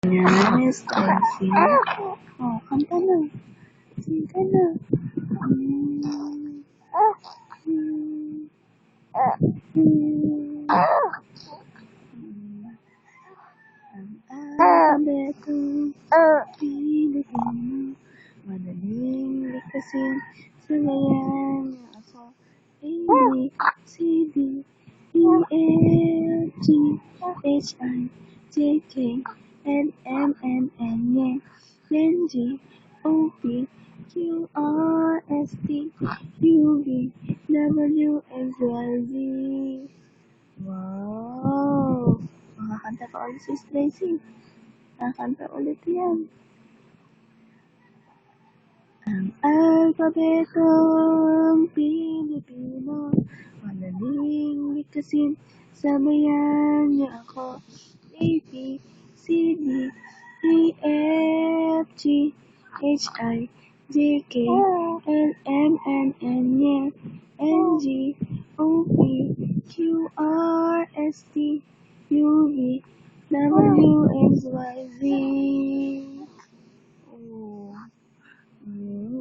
Yes, Stacy. Oh, kanta na. Sing ka na. Ang alpabetong Pilipino, madaling likasin, sanayan niya ako. A, B, C, D, E, F, G, H, I, J, K, L, M, N, N, G, O, P, Q, R, S, T, U, V, W, X, Y, Z. Wow! Makakanta pa ulit si Tracy. Makakanta ulit yan. Ang alpabetong Pilipino, madaling likasin, sabayan niya ako. A, B, C, D, E, F, G, H, I, J, K, L, M, N, G, O, P, Q, R, S, T, U, V, W, X, Y, Z. Oh.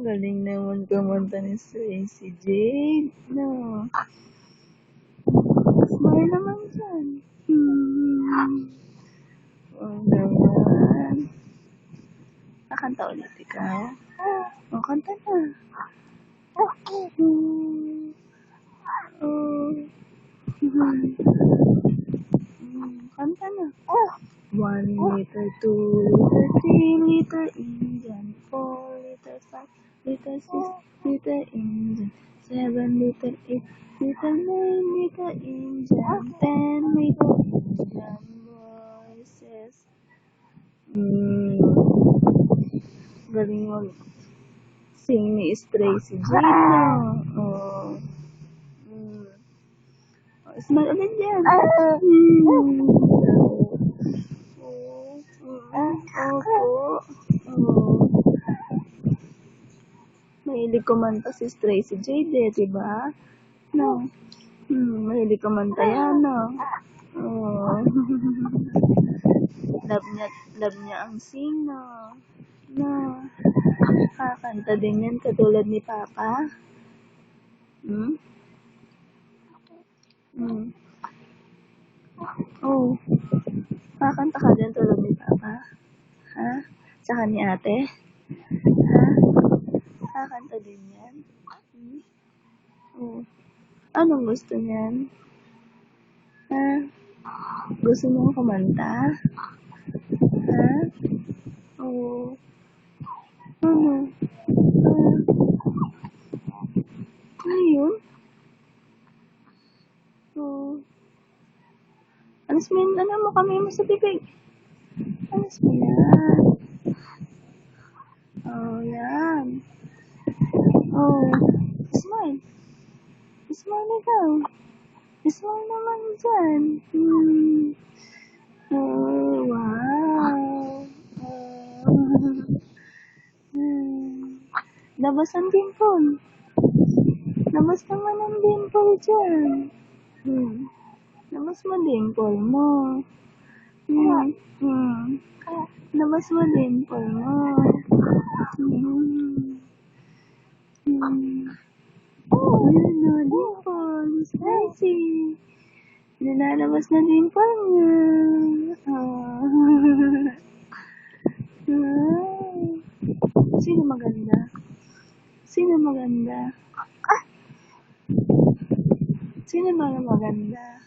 Galing naman kumanta ni Tracy Jade. No. Smile naman dyan. Oh, naman. Nakanta ulit ikaw? Oh, kanta na. Kanta na. 1 liter, 2 liter, 3 liter Indian, 4 liter, 5 liter, 6 liter Indian, 7 liter, 8 liter, 9 liter Indian, 10 liter Indian voices. Galing mo sing ni Tracy Jane, no? Oh. Smile ulit yan. Opo. Mahilig kumanta si Tracy Jade, diba? No. Mahilig kumanta yan, no? Oh. love niya ang sing, no? No. Kakanta din yan katulad ni Papa. Oh. Kakanta ka din tulad ni Papa? Ha? Tsaka ni Ate? Ha? Kakanta din yan? Oh. Anong gusto niyan? Ha? Gusto mong kumanta? Ha? Oo. Ano? Ayun? Oo. Alas mo yun, ano mo kami mo sa bibig? Alas mo yan. Oh, yan. Oh. Smile. Smile ikaw. Smile naman dyan. Oh, wow. Labas ang dimple. Labas naman ang dimple dyan. Labas mo dimple mo. Labas mo dimple mo. Ano, dimple. Spicy. Nilalabas na dimple niya. Sino maganda? Sino maganda? Sino maganda?